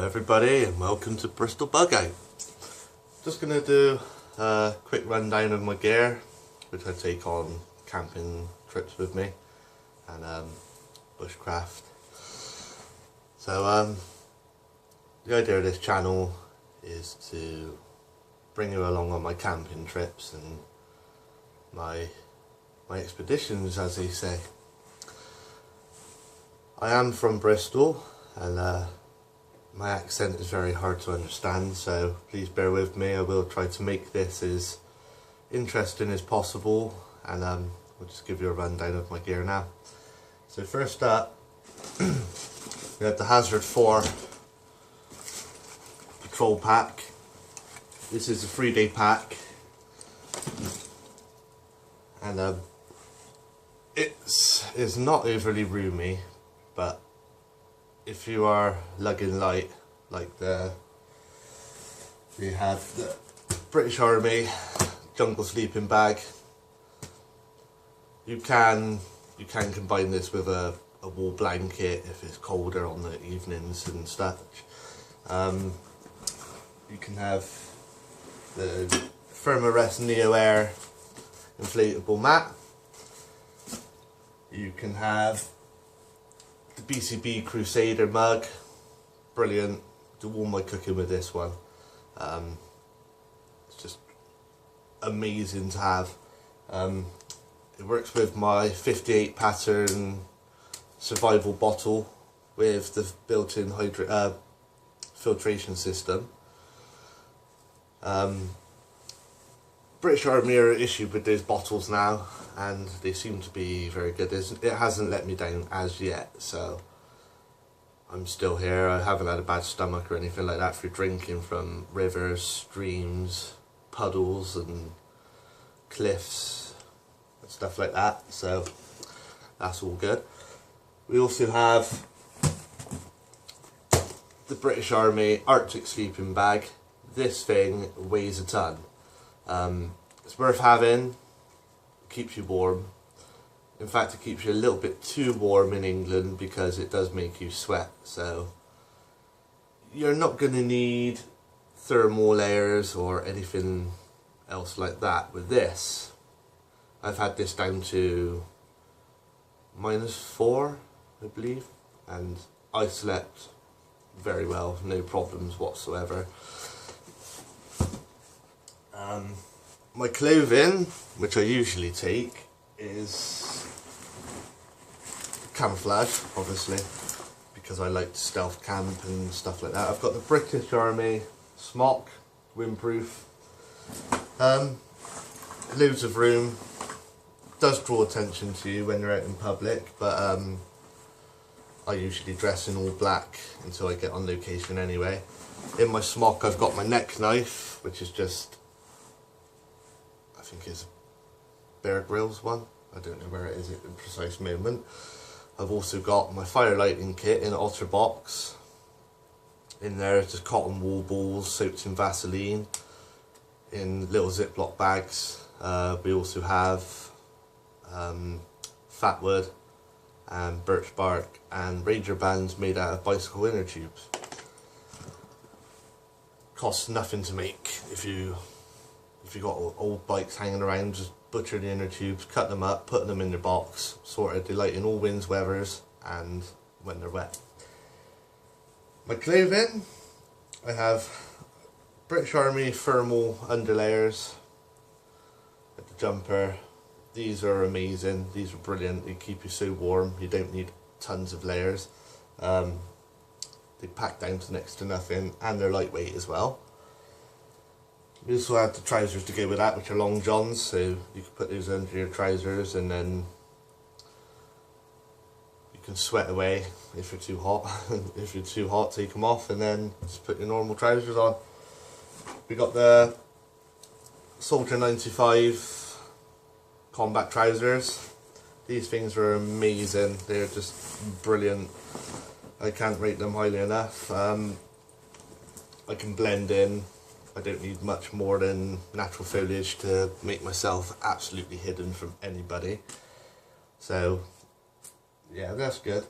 Hello everybody and welcome to Bristol Bug Out. Just going to do a quick rundown of my gear which I take on camping trips with me and bushcraft. So the idea of this channel is to bring you along on my camping trips and my expeditions, as they say. I am from Bristol and my accent is very hard to understand, so please bear with me. I will try to make this as interesting as possible, and I'll just give you a rundown of my gear now. So first up, we have the Hazard 4 Patrol Pack. This is a 3-day pack, and it's not overly roomy, but if you are lugging light, like we have the British Army jungle sleeping bag, you can combine this with a wool blanket if it's colder on the evenings and stuff. You can have the Thermarest Neo Air inflatable mat. You can have the BCB Crusader mug, brilliant. Do all my cooking with this one. It's just amazing to have. It works with my 58 pattern survival bottle with the built-in filtration system. British Army are issued with those bottles now, and they seem to be very good. It hasn't let me down as yet, so I'm still here. I haven't had a bad stomach or anything like that through drinking from rivers, streams, puddles and cliffs and stuff like that, so that's all good. We also have the British Army Arctic sleeping bag. This thing weighs a ton. It's worth having. Keeps you warm. In fact, it keeps you a little bit too warm in England because it does make you sweat, so you're not going to need thermal layers or anything else like that with this. I've had this down to -4, I believe, and I slept very well, no problems whatsoever. My clothing, which I usually take, is camouflage, obviously, because I like to stealth camp and stuff like that. I've got the British Army smock, windproof, loads of room. Does draw attention to you when you're out in public, but I usually dress in all black until I get on location anyway. In my smock I've got my neck knife, which is just, I think it's Bear Grylls one. I don't know where it is at the precise moment. I've also got my fire lighting kit in an otter box. In there is just cotton wool balls soaked in Vaseline in little Ziploc bags. We also have fat wood and birch bark and Ranger bands made out of bicycle inner tubes. Costs nothing to make. If you got old bikes hanging around, just butcher the inner tubes, cut them up, put them in your box, sorted, they light in all winds, weathers, and when they're wet. My clothing, I have British Army thermal underlayers with the jumper. These are amazing, these are brilliant, they keep you so warm, you don't need tons of layers. They pack down to next to nothing, and they're lightweight as well. We also have the trousers to go with that, which are long johns, so you can put those under your trousers and then you can sweat away if you're too hot. If you're too hot, take them off and then just put your normal trousers on. We got the Soldier 95 combat trousers. These things are amazing, they're just brilliant. I can't rate them highly enough. I can blend in. I don't need much more than natural foliage to make myself absolutely hidden from anybody. So yeah, that's good.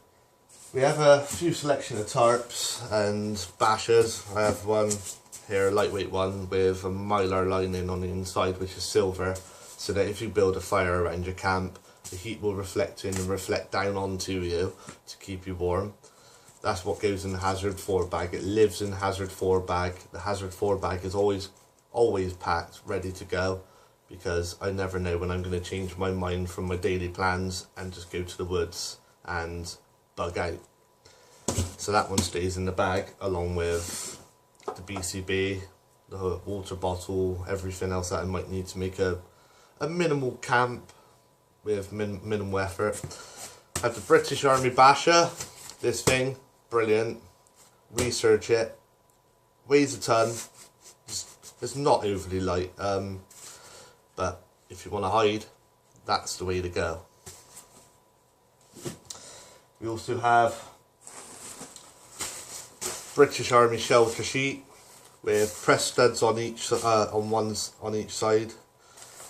We have a few selection of tarps and bashers. I have one here, a lightweight one with a mylar lining on the inside, which is silver, so that if you build a fire around your camp, the heat will reflect in and reflect down onto you to keep you warm. That's what goes in the Hazard 4 bag. It lives in the Hazard 4 bag. The Hazard 4 bag is always packed, ready to go, because I never know when I'm going to change my mind from my daily plans and just go to the woods and bug out. So that one stays in the bag, along with the BCB, the water bottle, everything else that I might need to make a minimal camp with minimal effort. I have the British Army Basher. This thing, brilliant. Research it. Weighs a ton. It's not overly light, but if you want to hide, that's the way to go. We also have British Army shelter sheet with press studs on each side.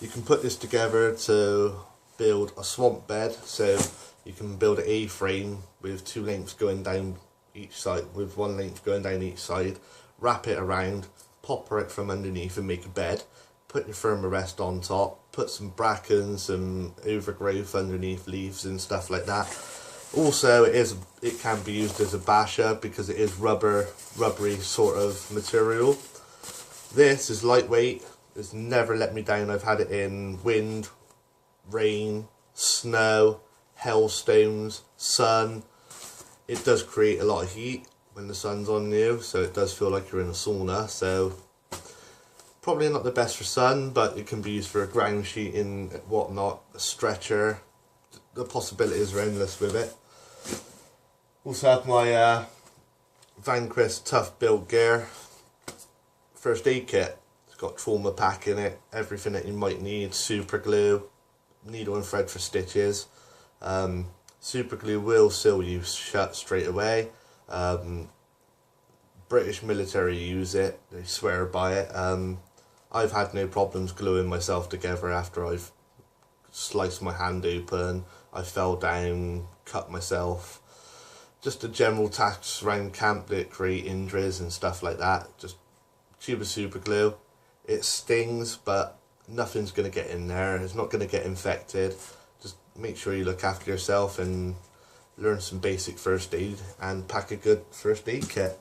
You can put this together to build a swamp bed, so you can build an A-frame with two lengths going down each side, with one length going down each side, wrap it around, pop it from underneath and make a bed, put your thermarest on top, put some brackens, some overgrowth underneath, leaves and stuff like that. Also, it can be used as a basher because it is rubbery sort of material. This is lightweight. It's never let me down. I've had it in wind, rain, snow, hailstones, sun. It does create a lot of heat when the sun's on you, so it does feel like you're in a sauna. So probably not the best for sun, but it can be used for a ground sheet and whatnot, a stretcher. The possibilities are endless with it. Also have my Vanquist Tough Build Gear first aid kit. It's got trauma pack in it, everything that you might need, super glue, needle and thread for stitches. Super glue will seal you shut straight away. British military use it, they swear by it. I've had no problems gluing myself together after I've sliced my hand open, I fell down, cut myself. Just the general attacks around camp that create injuries and stuff like that. Just tube of super glue. It stings, but nothing's going to get in there. It's not going to get infected. Just make sure you look after yourself and learn some basic first aid and pack a good first aid kit.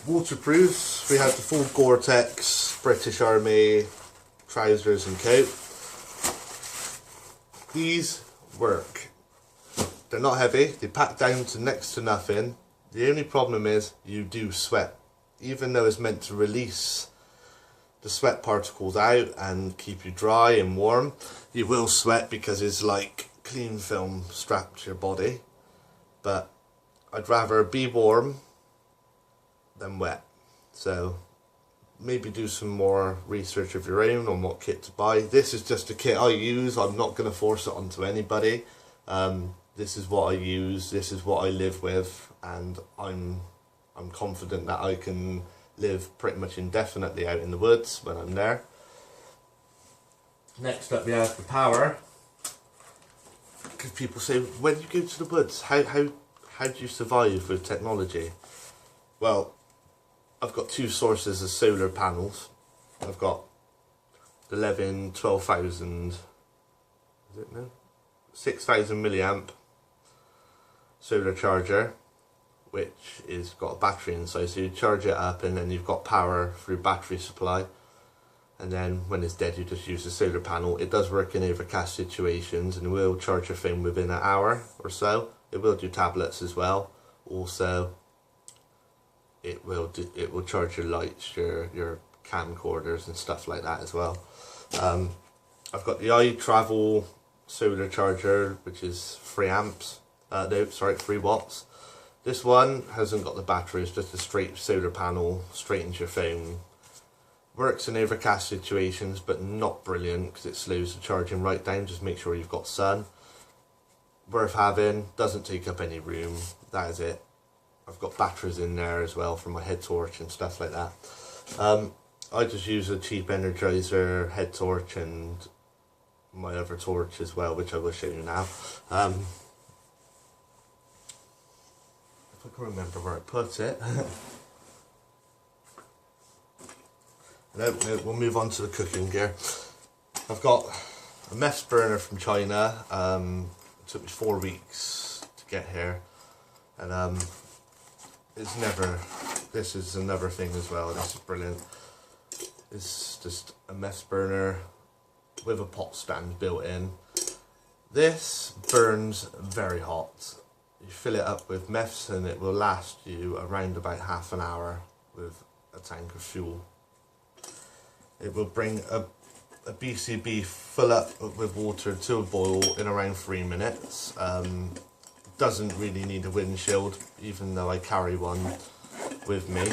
Waterproofs, we have the full Gore-Tex British Army trousers and coat. These work. They're not heavy, they pack down to next to nothing. The only problem is you do sweat. Even though it's meant to release the sweat particles out and keep you dry and warm, you will sweat because it's like clean film strapped to your body. But I'd rather be warm than wet. So maybe do some more research of your own on what kit to buy. This is just a kit I use. I'm not going to force it onto anybody. This is what I use, this is what I live with, and I'm confident that I can live pretty much indefinitely out in the woods when I'm there. Next up we have the power. Because people say, when you go to the woods, how do you survive with technology? Well, I've got two sources of solar panels. I've got the Levin 12,000, is it now? 6,000 milliamp solar charger, which is got a battery inside, so you charge it up and then you've got power through battery supply, and then when it's dead you just use the solar panel. It does work in overcast situations and it will charge your phone within an hour or so. It will do tablets as well. Also it will charge your lights, your camcorders and stuff like that as well. I've got the iTravel solar charger, which is 3 amps. 3 watts. This one hasn't got the battery, it's just a straight solar panel straight into your phone. Works in overcast situations, but not brilliant because it slows the charging right down. Just make sure you've got sun. Worth having, doesn't take up any room, that is it. I've got batteries in there as well for my head torch and stuff like that. I just use a cheap Energizer head torch and my other torch as well, which I will show you now. If I can remember where I put it. No, we'll move on to the cooking gear. I've got a Mefs burner from China. It took me 4 weeks to get here, and this is another thing as well. This is brilliant. It's just a Mefs burner with a pot stand built in. This burns very hot. You fill it up with Mefs and it will last you around about half an hour with a tank of fuel. It will bring a BCB full up with water to a boil in around 3 minutes. Doesn't really need a windshield, even though I carry one with me.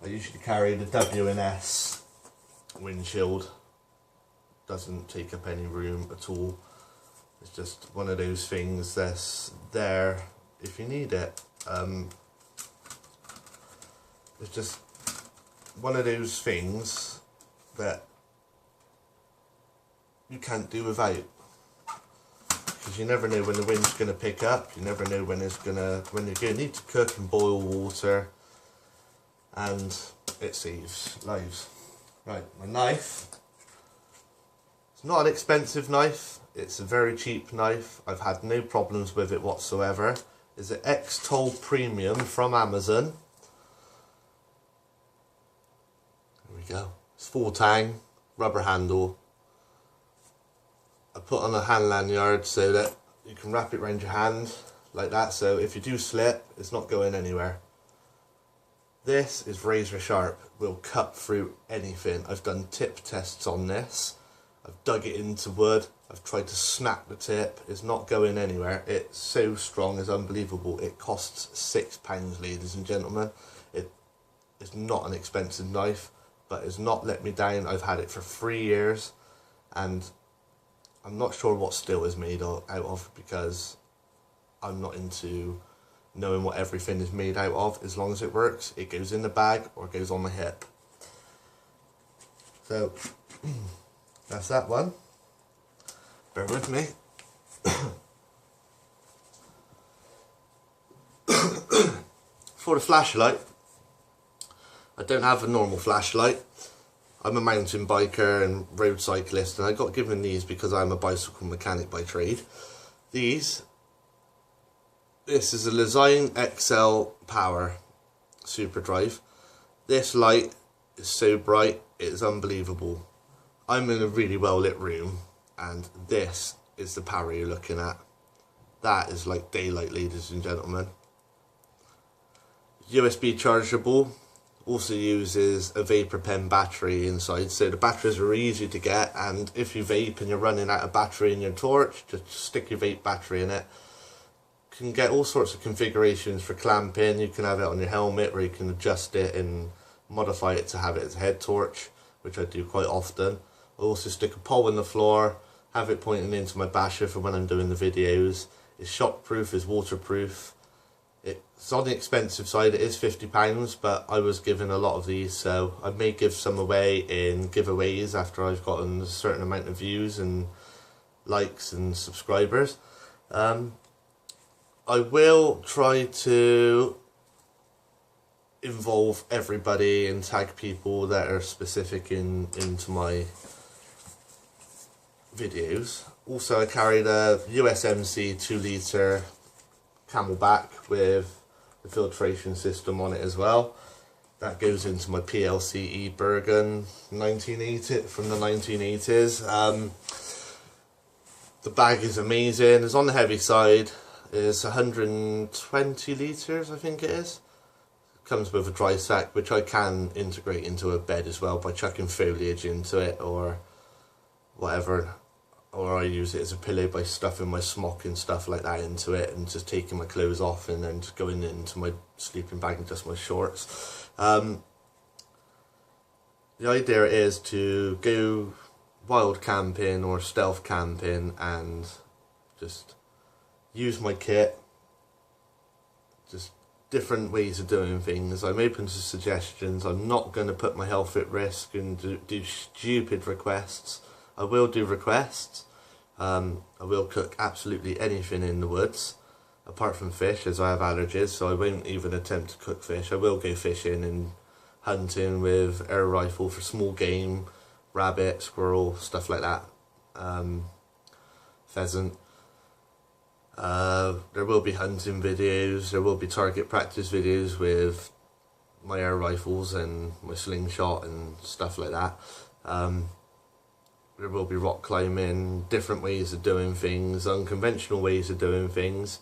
I usually carry the W&S windshield. Doesn't take up any room at all. It's just one of those things that's there if you need it. It's just one of those things that you can't do without, because you never know when the wind's going to pick up. You never know when you're going to need to cook and boil water, and it saves lives. Right, my knife. It's not an expensive knife. It's a very cheap knife. I've had no problems with it whatsoever. It's an Xtol Premium from Amazon. There we go. It's full tang, rubber handle. I put on a hand lanyard so that you can wrap it around your hand like that, so if you do slip, it's not going anywhere. This is razor sharp, will cut through anything. I've done tip tests on this. I've dug it into wood. I've tried to snap the tip. It's not going anywhere. It's so strong, it's unbelievable. It costs £6, ladies and gentlemen. It's not an expensive knife, but it's not let me down. I've had it for 3 years, and I'm not sure what steel is made out of, because I'm not into knowing what everything is made out of. As long as it works, it goes in the bag or goes on the hip. So that's that one. Bear with me. For the flashlight, I don't have a normal flashlight. I'm a mountain biker and road cyclist, and I got given these because I'm a bicycle mechanic by trade. This is a Lezyne XL Power Super Drive. This light is so bright, it is unbelievable. I'm in a really well lit room, and this is the power you're looking at. That is like daylight, ladies and gentlemen. USB chargeable. Also uses a vapor pen battery inside, so the batteries are easy to get, and if you vape and you're running out of battery in your torch, just stick your vape battery in it. You can get all sorts of configurations for clamping. You can have it on your helmet, or you can adjust it and modify it to have it as a head torch, which I do quite often. I also stick a pole in the floor, have it pointing into my basher for when I'm doing the videos. It's shockproof, it's waterproof. It's on the expensive side, it is £50, but I was given a lot of these, so I may give some away in giveaways after I've gotten a certain amount of views and likes and subscribers. I will try to involve everybody and tag people that are specific into my videos. Also, I carried a USMC 2-litre Camelback with the filtration system on it as well. That goes into my PLCE Bergen 1980 from the 1980s. The bag is amazing. It's on the heavy side. It's 120 litres, I think it is. It comes with a dry sack, which I can integrate into a bed as well by chucking foliage into it or whatever. Or I use it as a pillow by stuffing my smock and stuff like that into it, and just taking my clothes off and then just going into my sleeping bag and just my shorts. The idea is to go wild camping or stealth camping and just use my kit. Just different ways of doing things. I'm open to suggestions. I'm not going to put my health at risk and do stupid requests. I will do requests, I will cook absolutely anything in the woods, apart from fish, as I have allergies, so I won't even attempt to cook fish. I will go fishing and hunting with air rifle for small game, rabbit, squirrel, stuff like that, pheasant. There will be hunting videos, there will be target practice videos with my air rifles and my slingshot and stuff like that. There will be rock climbing, different ways of doing things, unconventional ways of doing things.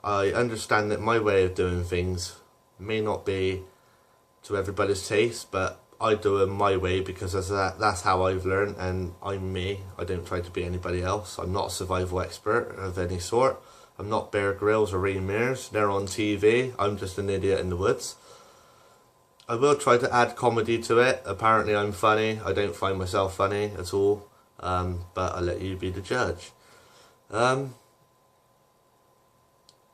I understand that my way of doing things may not be to everybody's taste, but I do them my way because that's how I've learned, and I'm me. I don't try to be anybody else. I'm not a survival expert of any sort. I'm not Bear Grylls or Ray Mears. They're on TV. I'm just an idiot in the woods. I will try to add comedy to it. Apparently I'm funny. I don't find myself funny at all, but I'll let you be the judge.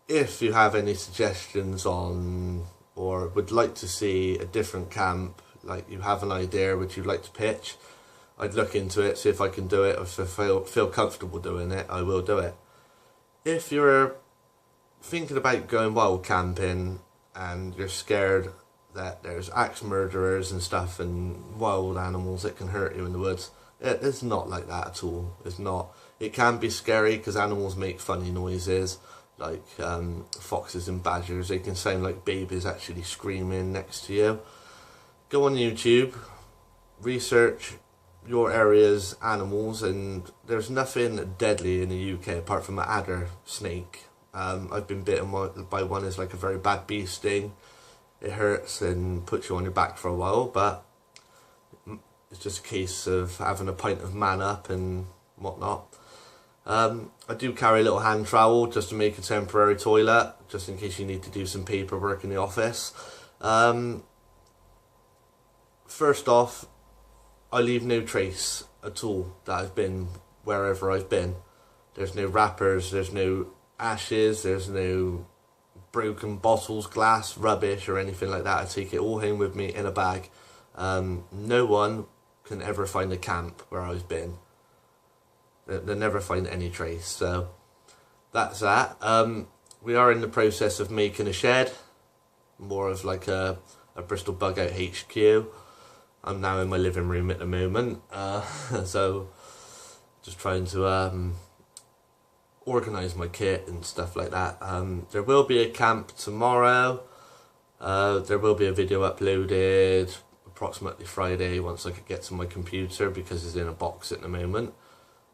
If you have any suggestions on, or would like to see a different camp, like you have an idea which you'd like to pitch, I'd look into it, see if I can do it, or if I feel comfortable doing it, I will do it. If you're thinking about going wild camping and you're scared that there's axe murderers and stuff and wild animals that can hurt you in the woods, it's not like that at all. It's not. It can be scary because animals make funny noises, like foxes and badgers. They can sound like babies actually screaming next to you. Go on YouTube, research your area's animals, and there's nothing deadly in the UK apart from an adder snake. I've been bitten by one. It's like a very bad bee sting. It hurts and puts you on your back for a while, but it's just a case of having a pint of Man Up and whatnot. I do carry a little hand trowel just to make a temporary toilet, just in case you need to do some paperwork in the office. First off, I leave no trace at all that I've been wherever I've been. There's no wrappers, there's no ashes, there's no broken bottles, glass, rubbish or anything like that. I take it all home with me in a bag. No one can ever find a camp where I've been. They'll never find any trace, so that's that. We are in the process of making a shed, more of like a Bristol Bug Out HQ. I'm now in my living room at the moment, so just trying to organise my kit and stuff like that. There will be a camp tomorrow. There will be a video uploaded approximately Friday once I could get to my computer, because it's in a box at the moment,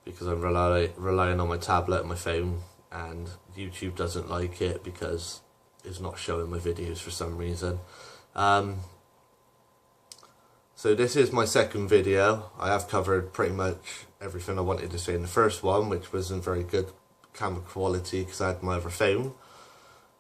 because I'm relying on my tablet and my phone, and YouTube doesn't like it because it's not showing my videos for some reason. So this is my second video. I have covered pretty much everything I wanted to say in the first one, which wasn't very good camera quality because I had my other phone.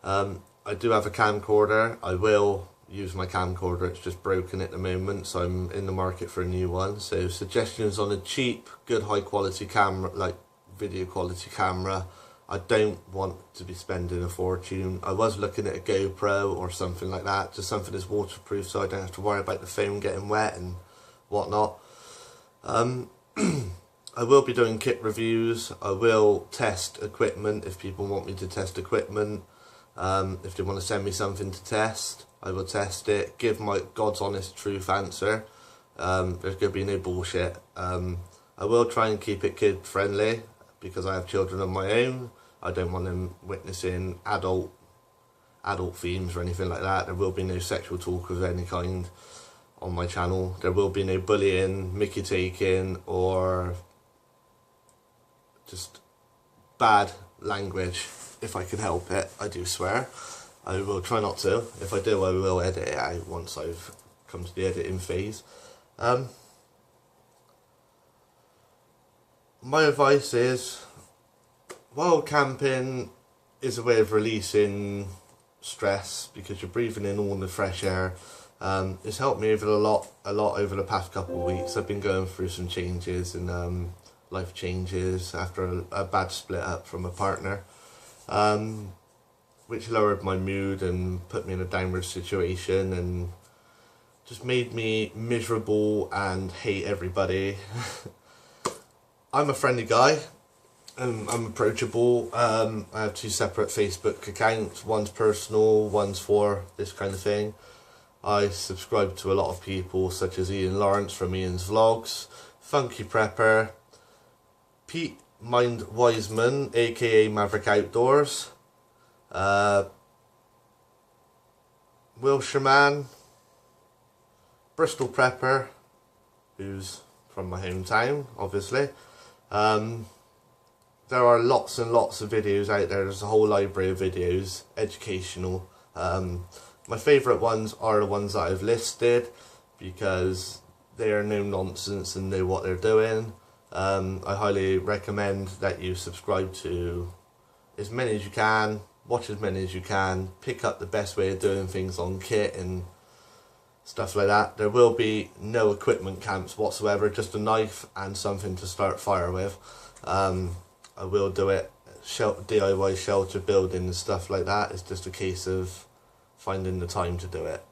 I do have a camcorder. I will use my camcorder. It's just broken at the moment, so I'm in the market for a new one. So suggestions on a cheap, good high quality camera, like video quality camera. I don't want to be spending a fortune. I was looking at a GoPro or something like that, just something that's waterproof so I don't have to worry about the phone getting wet and whatnot. I will be doing kit reviews. I will test equipment if people want me to test equipment. If they want to send me something to test, I will test it, give my God's honest truth answer. There's going to be no bullshit. I will try and keep it kid friendly because I have children of my own. I don't want them witnessing adult themes or anything like that. There will be no sexual talk of any kind on my channel. There will be no bullying, mickey taking, or just bad language if I can help it. I do swear. I will try not to. If I do, I will edit it out once I've come to the editing phase. My advice is, wild camping is a way of releasing stress because you're breathing in all the fresh air. It's helped me a lot over the past couple of weeks. I've been going through some changes and life changes after a bad split up from a partner, which lowered my mood and put me in a downward situation and just made me miserable and hate everybody. I'm a friendly guy. I'm approachable. I have 2 separate Facebook accounts. One's personal, one's for this kind of thing. I subscribe to a lot of people such as Ian Lawrence from Ian's Vlogs, Funky Prepper, Pete Mind Wiseman aka Maverick Outdoors, Wilshire Man, Bristol Prepper, who's from my hometown obviously. There are lots and lots of videos out there. There's a whole library of videos, educational. My favourite ones are the ones that I've listed because they are no nonsense and know what they're doing. I highly recommend that you subscribe to as many as you can, watch as many as you can, pick up the best way of doing things on kit and stuff like that. There will be no equipment camps whatsoever, just a knife and something to start fire with. I will do it, DIY shelter building and stuff like that. It's just a case of finding the time to do it.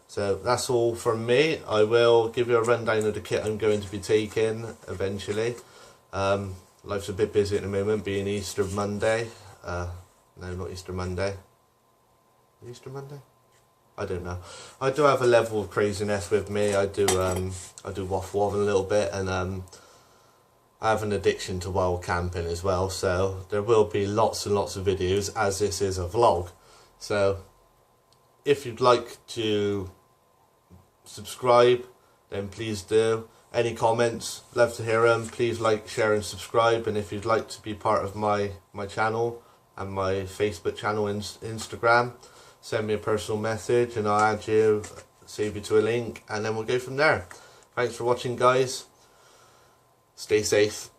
So that's all from me. I will give you a rundown of the kit I'm going to be taking eventually. Life's a bit busy at the moment, being Easter Monday. No, not Easter Monday. Easter Monday? I don't know. I do have a level of craziness with me. I do waffle a little bit, and I have an addiction to wild camping as well, so there will be lots and lots of videos as this is a vlog. So if you'd like to subscribe, then please do. Any comments, love to hear them. Please like, share and subscribe. And if you'd like to be part of my channel and my Facebook channel and Instagram, send me a personal message and I'll add you, save you to a link, and then we'll go from there. Thanks for watching, guys. Stay safe.